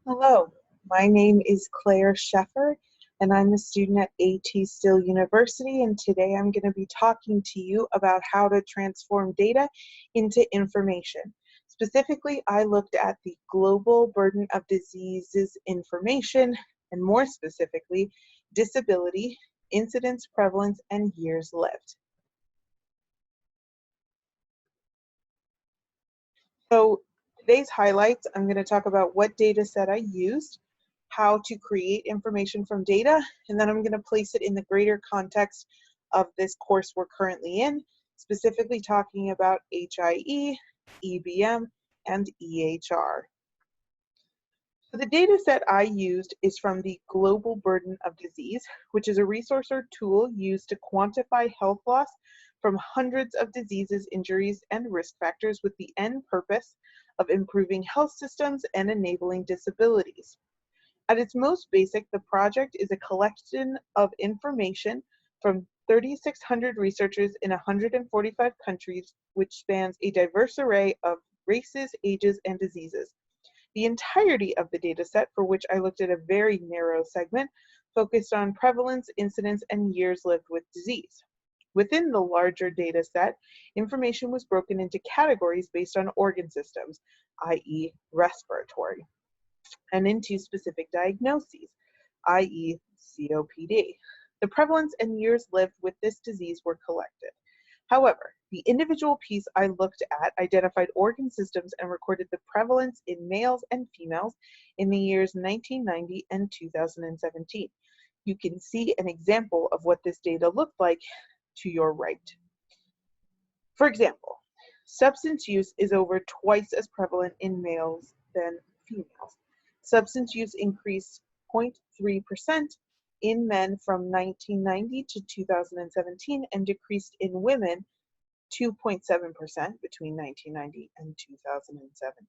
Hello, my name is Claire Sheffer, and I'm a student at A.T. Still University, and today I'm going to be talking to you about how to transform data into information. Specifically, I looked at the global burden of diseases information, and more specifically, disability, incidence, prevalence, and years lived. So today's highlights, I'm going to talk about what data set I used, how to create information from data, and then I'm going to place it in the greater context of this course we're currently in, specifically talking about HIE, EBM, and EHR. So the data set I used is from the Global Burden of Disease, which is a resource or tool used to quantify health loss from hundreds of diseases, injuries, and risk factors with the end purpose of improving health systems and enabling disabilities. At its most basic, the project is a collection of information from 3,600 researchers in 145 countries, which spans a diverse array of races, ages, and diseases. The entirety of the dataset, for which I looked at a very narrow segment, focused on prevalence, incidence, and years lived with disease. Within the larger dataset, information was broken into categories based on organ systems, i.e. respiratory, and into specific diagnoses, i.e. COPD. The prevalence and years lived with this disease were collected. However, the individual piece I looked at identified organ systems and recorded the prevalence in males and females in the years 1990 and 2017. You can see an example of what this data looked like to your right. For example, substance use is over twice as prevalent in males than females. Substance use increased 0.3% in men from 1990 to 2017 and decreased in women 2.7% between 1990 and 2017.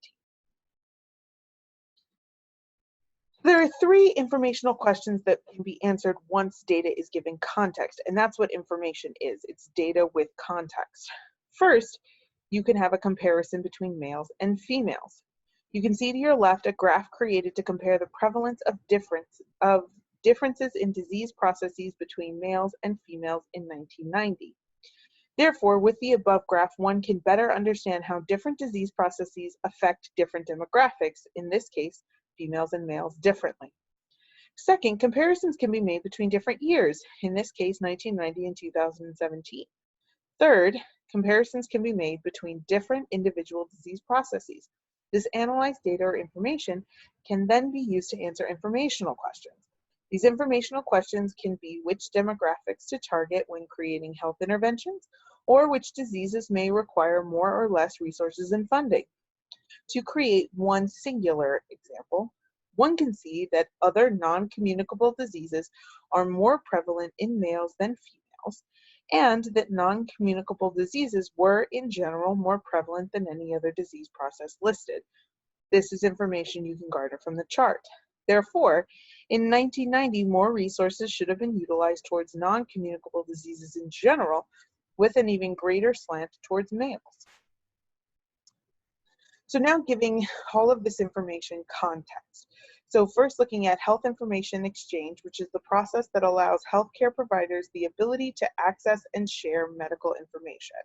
There are three informational questions that can be answered once data is given context, and that's what information is. It's data with context. First, you can have a comparison between males and females. You can see to your left a graph created to compare the prevalence of differences in disease processes between males and females in 1990. Therefore, with the above graph, one can better understand how different disease processes affect different demographics, in this case, females and males, differently. Second, comparisons can be made between different years, in this case, 1990 and 2017. Third, comparisons can be made between different individual disease processes. This analyzed data or information can then be used to answer informational questions. These informational questions can be which demographics to target when creating health interventions, or which diseases may require more or less resources and funding. To create one singular example, one can see that other non-communicable diseases are more prevalent in males than females, and that non-communicable diseases were, in general, more prevalent than any other disease process listed. This is information you can garner from the chart. Therefore, in 1990, more resources should have been utilized towards non-communicable diseases in general, with an even greater slant towards males. So now giving all of this information context. So first looking at health information exchange, which is the process that allows healthcare providers the ability to access and share medical information.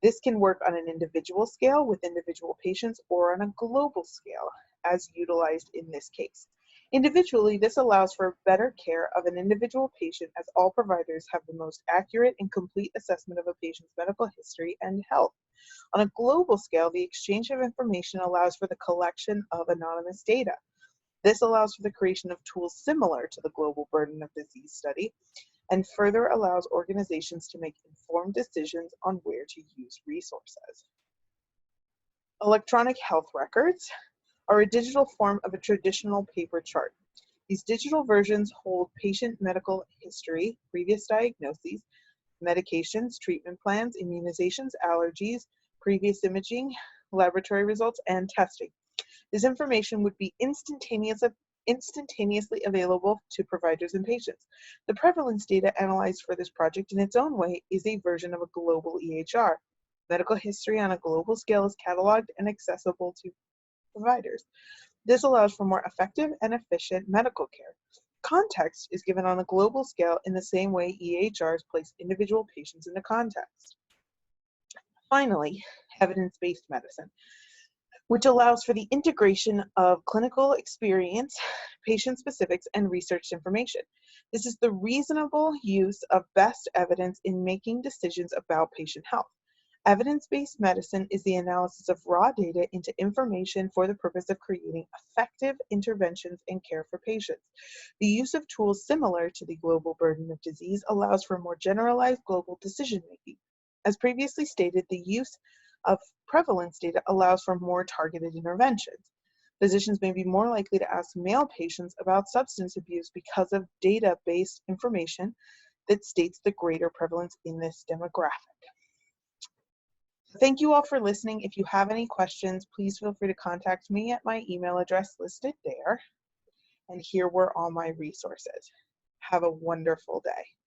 This can work on an individual scale with individual patients or on a global scale, as utilized in this case. Individually, this allows for better care of an individual patient as all providers have the most accurate and complete assessment of a patient's medical history and health. On a global scale, the exchange of information allows for the collection of anonymous data. This allows for the creation of tools similar to the Global Burden of Disease study, and further allows organizations to make informed decisions on where to use resources. Electronic health records are a digital form of a traditional paper chart. These digital versions hold patient medical history, previous diagnoses, medications, treatment plans, immunizations, allergies, previous imaging, laboratory results, and testing. This information would be instantaneously available to providers and patients. The prevalence data analyzed for this project in its own way is a version of a global EHR. Medical history on a global scale is cataloged and accessible to providers. This allows for more effective and efficient medical care. Context is given on a global scale in the same way EHRs place individual patients into context. Finally, evidence-based medicine, which allows for the integration of clinical experience, patient specifics, and research information. This is the reasonable use of best evidence in making decisions about patient health. Evidence-based medicine is the analysis of raw data into information for the purpose of creating effective interventions and care for patients. The use of tools similar to the global burden of disease allows for more generalized global decision-making. As previously stated, the use of prevalence data allows for more targeted interventions. Physicians may be more likely to ask male patients about substance abuse because of data-based information that states the greater prevalence in this demographic. Thank you all for listening. If you have any questions, please feel free to contact me at my email address listed there. And here were all my resources. Have a wonderful day.